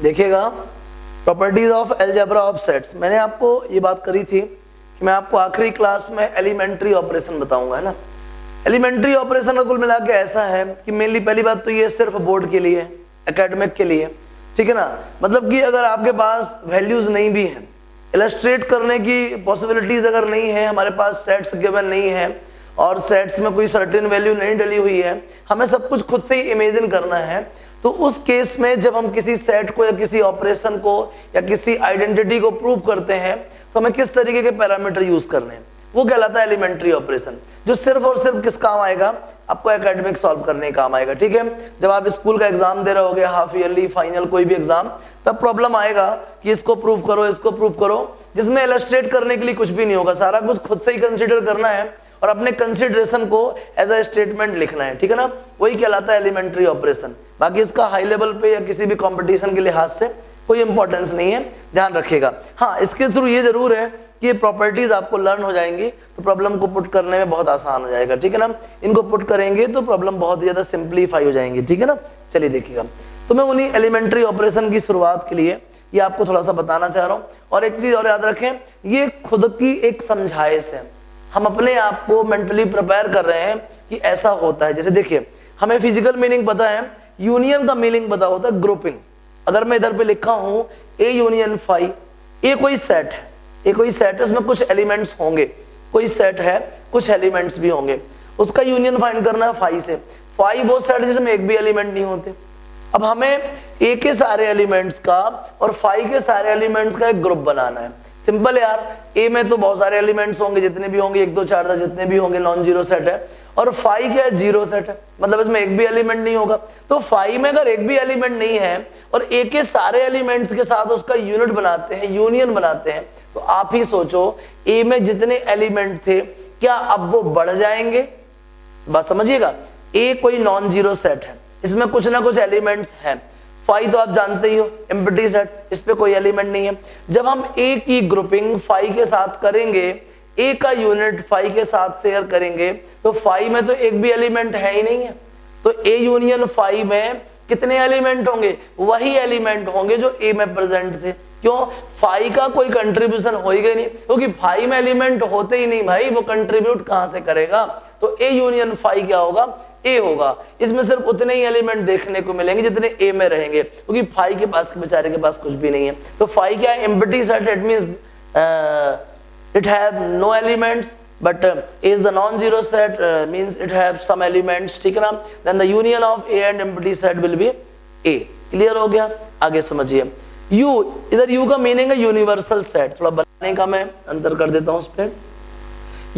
देखिएगा, properties of algebra of sets. मैंने आपको ये बात करी थी कि मैं आपको आखिरी क्लास में एलिमेंट्री ऑपरेशन बताऊंगा, है ना। एलिमेंट्री ऑपरेशन का कुल मिला के ऐसा है कि मेनली पहली बात तो ये सिर्फ बोर्ड के लिए, एकेडमिक के लिए, ठीक है ना। मतलब कि अगर आपके पास वैल्यूज नहीं भी हैं, इलस्ट्रेट करने की पॉसिबिलिटीज अगर नहीं है, हमारे पास सेट्स गिवन नहीं है और सेट्स में कोई सर्टेन वैल्यू नहीं डली हुई है, हमें सब कुछ खुद से ही इमेजिन करना है, तो उस केस में जब हम किसी सेट को या किसी ऑपरेशन को या किसी आइडेंटिटी को प्रूव करते हैं तो हमें किस तरीके के पैरामीटर यूज करने हैं, वो कहलाता है एलिमेंट्री ऑपरेशन, जो सिर्फ और सिर्फ किस काम आएगा, आपको एकेडमिक सॉल्व करने का काम आएगा। ठीक है, जब आप स्कूल का एग्जाम दे रहे होगे, हाफ ईयरली, फाइनल, कोई भी एग्जाम, तब प्रॉब्लम आएगा कि इसको प्रूव करो, इसको प्रूव करो, जिसमें इलस्ट्रेट करने के लिए कुछ भी नहीं होगा, सारा कुछ खुद से ही कंसीडर करना है और अपने कंसिडरेशन को एज अ स्टेटमेंट लिखना है। ठीक है ना, वही कहलाता है एलिमेंट्री ऑपरेशन। बाकी इसका हाई लेवल पे या किसी भी कंपटीशन के लिहाज से कोई इंपॉर्टेंस नहीं है, ध्यान रखिएगा। हाँ, इसके थ्रू ये जरूर है कि ये प्रॉपर्टीज आपको लर्न हो जाएंगी तो प्रॉब्लम को पुट करने में बहुत आसान हो जाएगा। ठीक है ना, इनको पुट करेंगे तो प्रॉब्लम बहुत ज्यादा सिंप्लीफाई हो जाएंगी। ठीक है ना, चलिए देखिएगा, तो मैं उन्हीं एलिमेंट्री ऑपरेशन की शुरुआत के लिए ये आपको थोड़ा सा बताना चाह रहा हूँ। और एक चीज और याद रखें, ये खुद की एक समझाइश है, हम अपने आप को मेंटली प्रिपेयर कर रहे हैं कि ऐसा होता है। जैसे देखिए, हमें फिजिकल मीनिंग पता है, यूनियन का मीनिंग पता होता है ग्रुपिंग। अगर मैं इधर पे लिखा हूं ए यूनियन फाई, ए कोई सेट है, ए कोई सेट है, उसमें कुछ एलिमेंट्स होंगे, कोई सेट है, कुछ एलिमेंट्स भी होंगे, उसका यूनियन फाइंड करना है फाई से। फाई वो सेट जिसमें एक भी एलिमेंट नहीं होते। अब हमें ए के सारे एलिमेंट्स का और फाई के सारे एलिमेंट्स का एक ग्रुप बनाना है। सिंपल यार, ए में तो बहुत सारे एलिमेंट्स होंगे, जितने भी होंगे, 1 2 4 10 जितने भी होंगे, नॉन जीरो सेट है। और फाई क्या है, जीरो सेट है, मतलब इसमें एक भी एलिमेंट नहीं होगा। तो फाई में अगर एक भी एलिमेंट नहीं है और ए के सारे एलिमेंट्स के साथ उसका यूनिट बनाते हैं, यूनियन बनाते हैं, तो आप ही सोचो ए में जितने एलिमेंट थे क्या अब वो बढ़ जाएंगे? बात समझिएगा, ए कोई नॉन जीरो सेट है, इसमें कुछ ना कुछ एलिमेंट्स हैं। फाई तो आप जानते ही हो, एम्प्टी सेट, इस पे कोई एलिमेंट नहीं है। जब हम ए की ग्रुपिंग फाई के साथ करेंगे, ए का यूनिट फाई के साथ शेयर करेंगे, तो फाई में तो एक भी एलिमेंट है ही नहीं है। तो ए यूनियन फाई में कितने एलिमेंट होंगे? वही एलिमेंट होंगे जो ए में प्रेजेंट थे। क्यों? फाई का कोई कंट्रीब्यूशन हो ही गई नहीं, क्योंकि फाई में एलिमेंट होते ही नहीं भाई, वो कंट्रीब्यूट कहां से करेगा? तो ए यूनियन फाई क्या होगा? ए होगा। इसमें सिर्फ उतने ही एलिमेंट देखने को मिलेंगे जितने ए में रहेंगे, क्योंकि फाई के पास, बेचारे के पास कुछ भी नहीं है। तो फाई क्या है? Empty set, it means it have no elements, but is the non-zero set, means it have some elements। ठीक है ना, then the union of A and empty set will be A। Clear हो गया? आगे समझिए, U, इधर U का meaning है यूनिवर्सल सेट। थोड़ा बनाने का मैं अंतर कर देता हूं उस पर।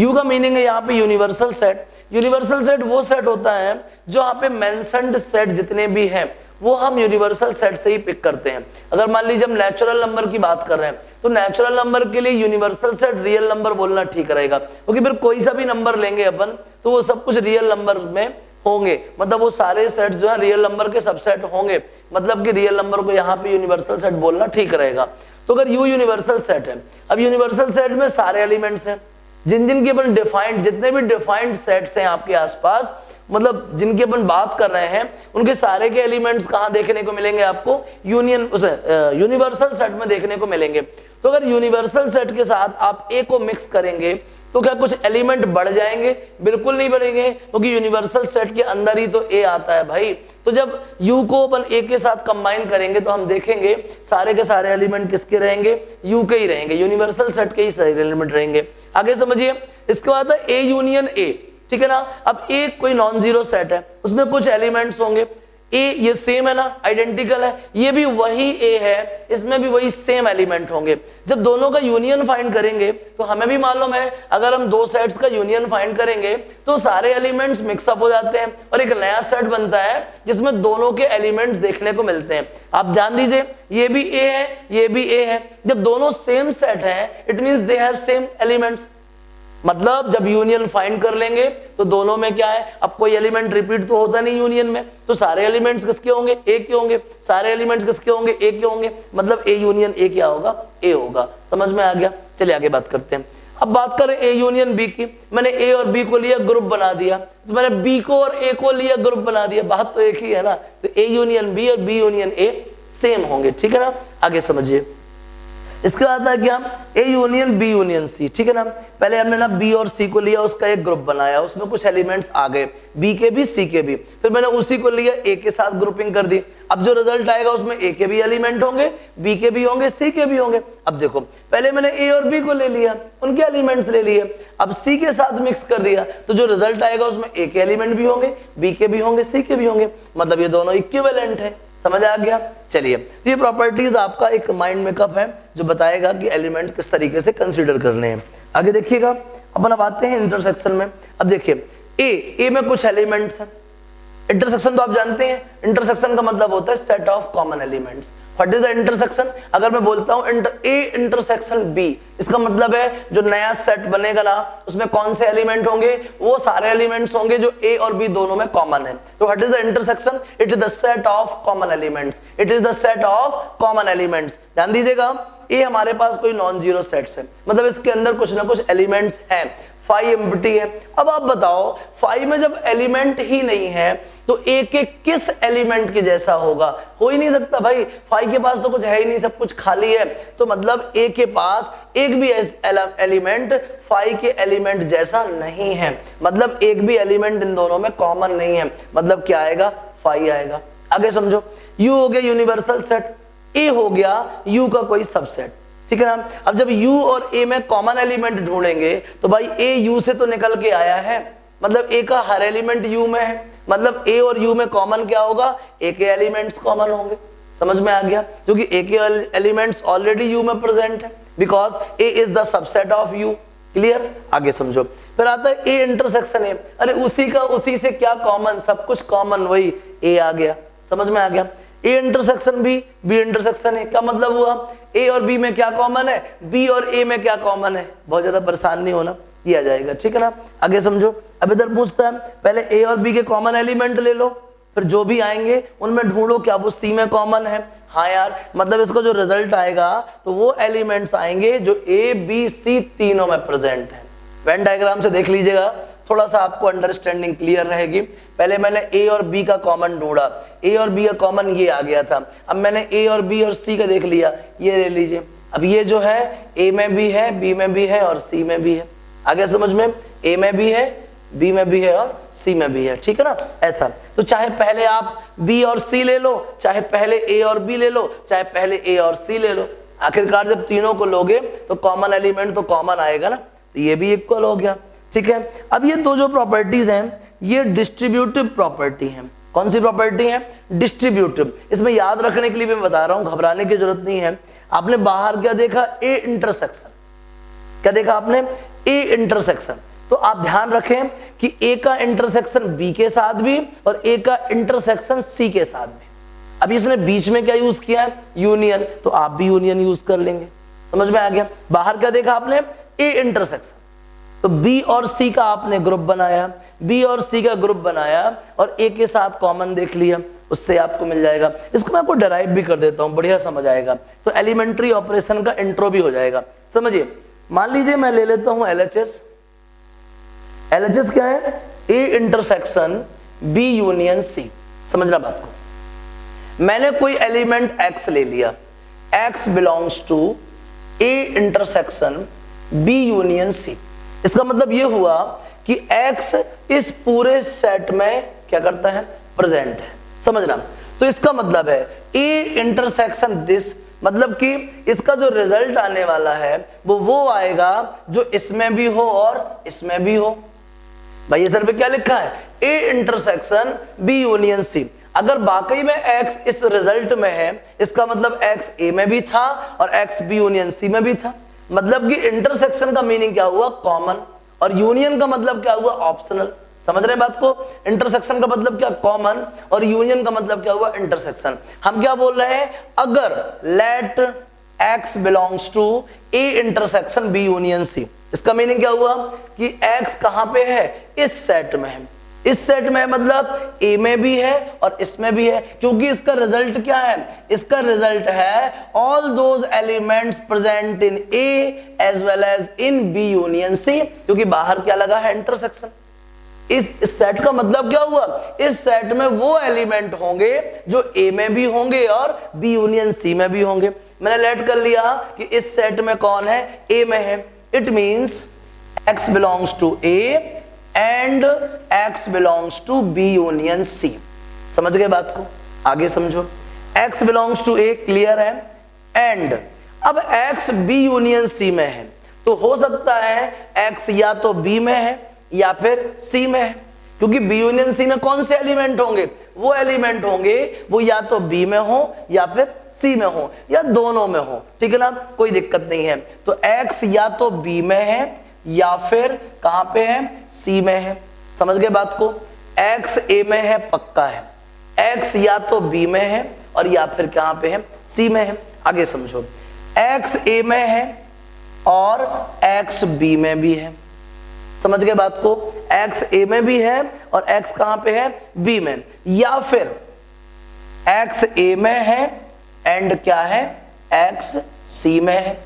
U का मीनिंग है यहाँ पे यूनिवर्सल सेट। यूनिवर्सल सेट वो सेट होता है जो यहाँ पे मेंशन्ड सेट जितने भी हैं वो हम यूनिवर्सल सेट से ही पिक करते हैं। अगर मान लीजिए हम नेचुरल नंबर की बात कर रहे हैं तो नेचुरल नंबर के लिए यूनिवर्सल सेट रियल नंबर बोलना ठीक रहेगा, क्योंकि फिर कोई सा भी नंबर लेंगे अपन तो वो सब कुछ रियल नंबर में होंगे, मतलब वो सारे सेट जो है रियल नंबर के सबसेट होंगे, मतलब कि रियल नंबर को यहाँ पे यूनिवर्सल सेट बोलना ठीक रहेगा। तो अगर यू यूनिवर्सल सेट है, अब यूनिवर्सल सेट में सारे एलिमेंट्स हैं, जिन के अपन डिफाइंड, जितने भी डिफाइंड सेट्स हैं आपके आसपास, मतलब जिनकी अपन बात कर रहे हैं, उनके सारे के एलिमेंट्स कहां देखने को मिलेंगे? आपको यूनिवर्सल सेट में देखने को मिलेंगे। तो अगर यूनिवर्सल सेट के साथ आप ए को मिक्स करेंगे तो क्या कुछ एलिमेंट बढ़ जाएंगे? बिल्कुल नहीं बढ़ेंगे, क्योंकि यूनिवर्सल सेट के अंदर ही तो ए आता है भाई। तो जब यू को अपन ए के साथ कंबाइन करेंगे तो हम देखेंगे सारे के सारे एलिमेंट किसके रहेंगे? यू के ही रहेंगे, यूनिवर्सल सेट के ही सारे एलिमेंट रहेंगे। आगे समझिए, इसके बाद है ए यूनियन ए। ठीक है ना, अब ए कोई नॉन जीरो सेट है, उसमें कुछ एलिमेंट्स होंगे, ए ये सेम है ना, आइडेंटिकल है, ये भी वही ए है, इसमें भी वही सेम एलिमेंट होंगे। जब दोनों का यूनियन फाइंड करेंगे तो हमें भी मालूम है अगर हम दो सेट्स का यूनियन फाइंड करेंगे तो सारे एलिमेंट्स मिक्सअप हो जाते हैं और एक नया सेट बनता है जिसमें दोनों के एलिमेंट्स देखने को मिलते हैं। आप ध्यान दीजिए, ये भी ए है, ये भी ए है, जब दोनों सेम सेट है it means they have same elements. मतलब जब यूनियन फाइंड कर लेंगे तो दोनों में क्या है? अब कोई एलिमेंट रिपीट तो होता नहीं यूनियन में, तो सारे एलिमेंट्स किसके होंगे? ए के होंगे। सारे एलिमेंट्स किसके होंगे? ए के होंगे, मतलब ए यूनियन ए क्या होगा? ए होगा। समझ में आ गया? चलिए आगे बात करते हैं। अब बात करें ए यूनियन बी की। मैंने ए और बी को लिया, ग्रुप बना दिया, तो मैंने बी को और ए को लिया, ग्रुप बना दिया, बात तो एक ही है ना। तो ए यूनियन बी और बी यूनियन ए सेम होंगे, ठीक है ना। आगे समझिए, इसके बाद आता है क्या, A union B union C, ठीक है ना। पहले हमने ना बी और सी को लिया, उसका एक ग्रुप बनाया, उसमें कुछ एलिमेंट्स आ गए, बी के भी सी के भी, फिर मैंने उसी को लिया, ए के साथ ग्रुपिंग कर दी। अब जो रिजल्ट आएगा उसमें ए के भी एलिमेंट होंगे, बी के भी होंगे, सी के भी होंगे। अब देखो, पहले मैंने ए और बी को ले लिया, उनके एलिमेंट्स ले लिए, अब सी के साथ मिक्स कर दिया, तो जो रिजल्ट आएगा उसमें ए के एलिमेंट भी होंगे, बी के भी होंगे, सी के भी होंगे, मतलब ये दोनों इक्विवेलेंट है। समझ आ गया। चलिए, तो ये प्रॉपर्टीज आपका एक माइंड मेकअप है जो बताएगा कि एलिमेंट किस तरीके से कंसीडर करने हैं। आगे देखिएगा, अपन अब आते हैं इंटरसेक्शन में। अब देखिए, ए में कुछ एलिमेंट्स हैं। इंटरसेक्शन तो आप जानते हैं, इंटरसेक्शन का मतलब होता है set of common elements. What is the intersection? अगर मैं बोलता हूं ए इंटरसेक्शन बी, इसका मतलब है जो नया सेट बनेगा ना, उसमें कौन से एलिमेंट होंगे, वो सारे एलिमेंट्स होंगे जो ए और बी दोनों में कॉमन है। तो what is the intersection? It is the set of common elements, it is the set of common elements. ध्यान दीजिएगा, ए हमारे पास कोई नॉन जीरो सेट्स है, मतलब इसके अंदर कुछ ना कुछ एलिमेंट्स हैं। फाई एम्प्टी है। अब आप बताओ, फाई में जब एलिमेंट ही नहीं है तो ए के किस एलिमेंट के जैसा होगा? हो ही नहीं सकता भाई, फाई के पास तो कुछ है ही नहीं, सब कुछ खाली है। तो मतलब ए के पास एक भी एलिमेंट फाई के एलिमेंट जैसा नहीं है, मतलब एक भी एलिमेंट इन दोनों में कॉमन नहीं है, मतलब क्या आएगा? फाई आएगा। आगे समझो, यू हो गया यूनिवर्सल सेट, ए हो गया यू का कोई सबसेट, ठीक है ना। अब जब u और a में कॉमन एलिमेंट ढूंढेंगे तो भाई a u से तो निकल के आया है, मतलब a का हर एलिमेंट u में है, मतलब a और u में कॉमन क्या होगा? a के एलिमेंट्स कॉमन होंगे। समझ में आ गया? क्योंकि a के एलिमेंट्स ऑलरेडी u में प्रेजेंट है, because a is the subset of u। Clear? आगे समझो, फिर आता है a इंटरसेक्शन a। अरे उसी से क्या कॉमन? सब कुछ कॉमन, वही a आ गया। समझ में आ गया? A intersection B, B intersection A, क्या मतलब हुआ? ए और बी में क्या कॉमन है, बी और ए में क्या कॉमन है। बहुत ज्यादा परेशान नहीं होना, ये आ जाएगा, ठीक है ना। आगे समझो, अब इधर पूछता है, पहले ए और बी के कॉमन एलिमेंट ले लो, फिर जो भी आएंगे उनमें ढूंढो क्या वो सी में कॉमन है। हाँ यार, मतलब इसका जो रिजल्ट आएगा तो वो एलिमेंट्स आएंगे जो ए बी सी तीनों में प्रेजेंट है। वेन डायग्राम से देख लीजिएगा, थोड़ा सा आपको अंडरस्टैंडिंग क्लियर रहेगी। पहले मैंने ए और बी का कॉमन ढूंढा, ए और बी का कॉमन ये आ गया था। अब मैंने ए और बी और सी का देख लिया, ये ले लीजिए। अब ये जो है ए में भी है, बी में भी है और सी में भी है। आगे समझ में, ए में भी है, बी में भी है और सी में भी है, ठीक है ना। ऐसा तो चाहे पहले आप बी और सी ले लो, चाहे पहले ए और बी ले लो, चाहे पहले ए और सी ले लो, आखिरकार जब तीनों को लोगे तो कॉमन एलिमेंट तो कॉमन आएगा ना, तो ये भी इक्वल हो गया, ठीक है। अब ये दो जो प्रॉपर्टीज हैं ये डिस्ट्रीब्यूटिव प्रॉपर्टी है। कौन सी प्रॉपर्टी है? डिस्ट्रीब्यूटिव। इसमें याद रखने के लिए मैं बता रहा हूं, घबराने की जरूरत नहीं है। आपने बाहर क्या देखा? A intersection. क्या देखा आपने? A intersection. तो आप ध्यान रखें कि ए का इंटरसेक्शन बी के साथ भी और ए का इंटरसेक्शन सी के साथ भी। अब इसने बीच में क्या यूज किया है? यूनियन, तो आप भी यूनियन यूज कर लेंगे। समझ में आ गया? बाहर क्या देखा आपने? ए इंटरसेक्शन, तो बी और सी का आपने ग्रुप बनाया, बी और सी का ग्रुप बनाया और ए के साथ कॉमन देख लिया, उससे आपको मिल जाएगा। इसको मैं आपको डेराइव भी कर देता हूं, बढ़िया समझ आएगा। तो एलिमेंट्री ऑपरेशन का इंट्रो भी हो जाएगा। समझिए, मान लीजिए मैं ले लेता हूं एलएचएस। एलएचएस क्या है? A intersection B union C. समझना बात को, मैंने कोई एलिमेंट एक्स ले लिया, X belongs to A intersection B union C. इसका मतलब यह हुआ कि x इस पूरे सेट में क्या करता है? प्रेजेंट है। समझना, तो इसका मतलब है A इंटरसेक्शन दिस, मतलब कि इसका जो रिजल्ट आने वाला है वो आएगा जो इसमें भी हो और इसमें भी हो। भाई इस तरह पे क्या लिखा है? A intersection B union C। अगर वाकई में x इस रिजल्ट में है, इसका मतलब x A में भी था और x B यूनियन C में भी था। मतलब कि इंटरसेक्शन का मीनिंग क्या हुआ? कॉमन, और यूनियन का मतलब क्या हुआ? ऑप्शनल। समझ रहे हैं बात को? इंटरसेक्शन का मतलब क्या? कॉमन, और यूनियन का मतलब क्या हुआ? इंटरसेक्शन। हम क्या बोल रहे हैं? अगर let x belongs to A intersection B union C, इसका मीनिंग क्या हुआ कि x कहां पे है? इस सेट में है। इस सेट में मतलब A में भी है और इसमें भी है, क्योंकि इसका रिजल्ट क्या है? इसका रिजल्ट है all those elements present in A as well as in B union C, क्योंकि बाहर क्या लगा है? इंटरसेक्शन। इस सेट का मतलब क्या हुआ, इस सेट में वो एलिमेंट होंगे जो ए में भी होंगे और बी यूनियन सी में भी होंगे। मैंने लेट कर लिया कि इस सेट में कौन है, ए में है। It means x belongs to A and x belongs to B union C. समझ गए बात को, आगे समझो। x belongs to A clear है, एंड अब x बी यूनियन सी में है, तो हो सकता है x या तो b में है या फिर c में है, क्योंकि b यूनियन c में कौन से एलिमेंट होंगे, वो एलिमेंट होंगे वो या तो b में हो या फिर c में हो या दोनों में हो, ठीक है ना, कोई दिक्कत नहीं है। तो x या तो b में है या फिर कहां पे है, c में है। समझ गए बात को, x a में है पक्का है, x या तो b में है और या फिर कहां पे है, c में है। आगे समझो, x a में है और x b में भी है। समझ गए बात को, x a में भी है और x कहां पे है, b में, या फिर x a में है एंड क्या है, x c में है।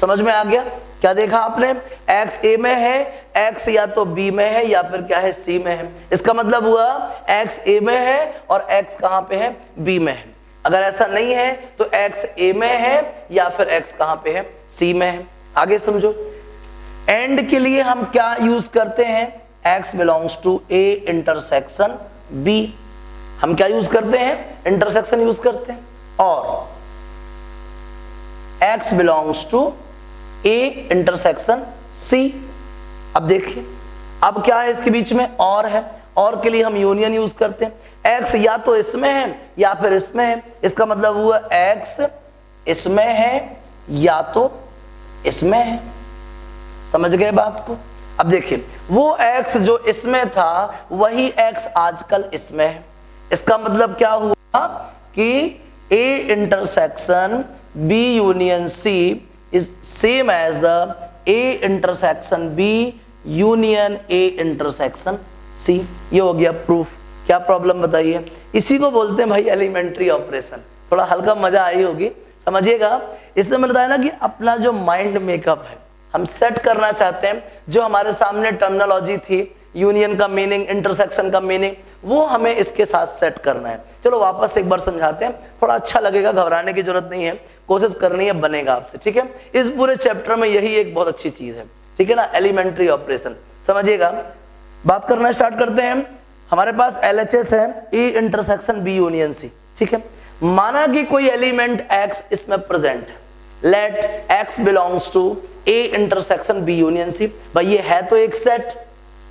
समझ में आ गया, क्या देखा आपने, x a में है, x या तो b में है या फिर क्या है, c में है। इसका मतलब हुआ x a में है और x कहां पे है, b में है। अगर ऐसा नहीं है तो x a में है या फिर x कहां पे है, c में है। आगे समझो, एंड के लिए हम क्या यूज करते हैं, x belongs to a intersection b। हम क्या यूज करते हैं, इंटरसेक्शन यूज करते हैं, और x belongs to a intersection c। अब देखिए, अब क्या है इसके बीच में, और है, और के लिए हम यूनियन यूज करते हैं। x या तो इसमें है या फिर इसमें है, इसका मतलब हुआ x इसमें है या तो इसमें है। समझ गए बात को। अब देखिए, वो x जो इसमें था वही x आजकल इसमें है। इसका मतलब क्या हुआ कि a intersection b union c is same as the a intersection b union a intersection c। ये हो गया प्रूफ। क्या प्रॉब्लम बताइए, इसी को बोलते हैं भाई एलिमेंट्री ऑपरेशन। थोड़ा हल्का मजा आई होगी, समझिएगा। इससे मैंने बताया ना कि अपना जो माइंड मेकअप है हम सेट करना चाहते हैं, जो हमारे सामने टर्मिनोलॉजी थी, यूनियन का मीनिंग, इंटरसेक्शन का मीनिंग, वो हमें इसके साथ सेट करना है। चलो वापस एक बार समझाते हैं, थोड़ा अच्छा लगेगा, घबराने की जरूरत नहीं है, कोशिश करनी है, बनेगा आपसे, ठीक है। इस पूरे चैप्टर में यही एक बहुत अच्छी चीज है, ठीक है ना, एलिमेंट्री ऑपरेशन। समझिएगा, बात करना स्टार्ट करते हैं। हमारे पास LHS है, A intersection B union C, ठीक है। माना कि कोई एलिमेंट x इसमें प्रेजेंट है, let x belongs to a intersection b union c। भाई ये है तो एक सेट,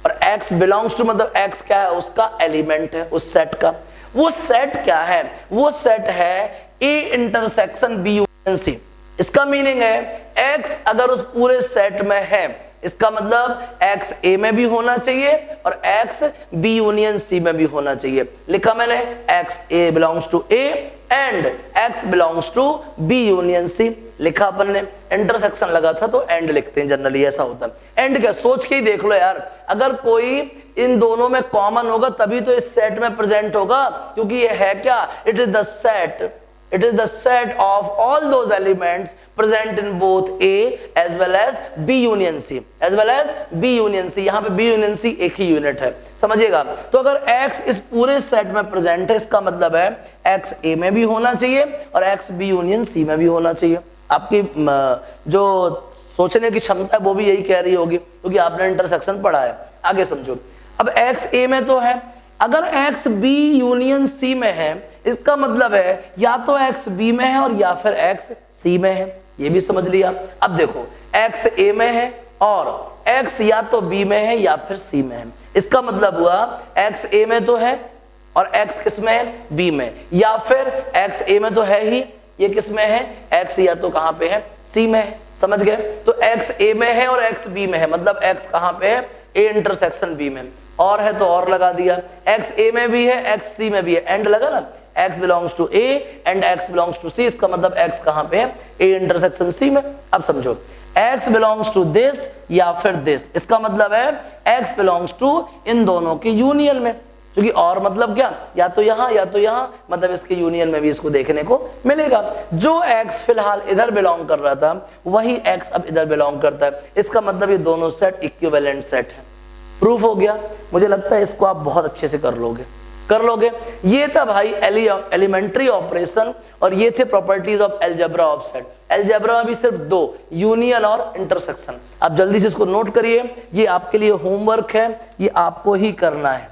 और x बिलोंग्स टू मतलब x क्या है, उसका एलिमेंट है उस सेट का। वो सेट क्या है, वो सेट है a intersection b union c। इसका मीनिंग है x अगर उस पूरे सेट में है, इसका मतलब x a में भी होना चाहिए और x b यूनियन c में भी होना चाहिए। लिखा मैंने x a belongs to a and x belongs to b union c। लिखा अपन ने, इंटरसेक्शन लगा था तो एंड लिखते हैं, जनरली ऐसा होता है। एंड क्या, सोच के ही देख लो यार, अगर कोई इन दोनों में कॉमन होगा तभी तो इस सेट में प्रेजेंट होगा, क्योंकि ये है क्या, it is the set, it is the set of all those elements present in both A as well as B union C, as well as B union C। यहाँ पे B union C एक ही unit है, समझिएगा। तो अगर X इस पूरे set में प्रेजेंट है, इसका मतलब है X A में भी होना चाहिए और X B यूनियन C में भी होना चाहिए। आपकी जो सोचने की क्षमता है वो भी यही कह रही होगी, क्योंकि आपने इंटरसेक्शन पढ़ा है। आगे समझो, अब X A में तो है, अगर x b यूनियन c में है, इसका मतलब है या तो x b में है और या फिर x c में है। ये भी समझ लिया। अब देखो, x a में है और x या तो b में है या फिर c में है। इसका मतलब हुआ x a में तो है और x किस में है, b में, या फिर x a में तो है ही, ये किस में है, x या तो कहां पे है, c में है। समझ गए। तो x a में है और x b में है, मतलब x कहां पे है, a इंटरसेक्शन b में, और है तो और लगा दिया। x a में भी है, x c में भी है, एंड लगा ना, x belongs to a and x belongs to c। इसका मतलब x कहां पे है, a इंटरसेक्शन c में। अब समझो, x बिलोंग्स टू दिस या फिर दिस, इसका मतलब है x बिलोंग्स टू इन दोनों के यूनियन में, क्योंकि और मतलब क्या, या तो यहां या तो यहां, मतलब इसके यूनियन में भी इसको देखने को मिलेगा। जो x फिलहाल इधर बिलोंग कर रहा था वही x अब इधर बिलोंग करता है। इसका मतलब ये दोनों सेट इक्विवेलेंट सेट है। प्रूफ हो गया। मुझे लगता है इसको आप बहुत अच्छे से कर लोगे। ये था भाई एलिमेंट्री ऑपरेशन और ये थे properties of algebra of set. Algebra में भी सिर्फ दो, यूनियन और इंटरसेक्शन। आप जल्दी से इसको नोट करिए, ये आपके लिए होमवर्क है, ये आपको ही करना है।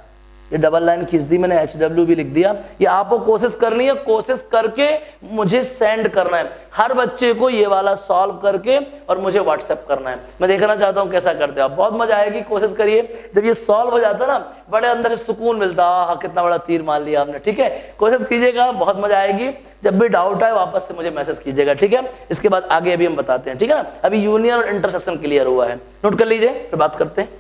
ये डबल लाइन खींच दी मैंने, HW भी लिख दिया। ये आपको कोशिश करनी है, कोशिश करके मुझे सेंड करना है हर बच्चे को, ये वाला सॉल्व करके और मुझे व्हाट्सएप करना है। मैं देखना चाहता हूँ कैसा करते हो आप, बहुत मजा आएगी। कोशिश करिए, जब ये सॉल्व हो जाता ना बड़े अंदर से सुकून मिलता, हाँ कितना बड़ा तीर मार लिया आपने। ठीक है, कोशिश कीजिएगा, बहुत मजा आएगी। जब भी डाउट आए वापस से मुझे मैसेज कीजिएगा। ठीक है, इसके बाद आगे अभी हम बताते हैं। ठीक है ना, अभी यूनियन और इंटरसेक्शन क्लियर हुआ है, नोट कर लीजिए, फिर बात करते हैं।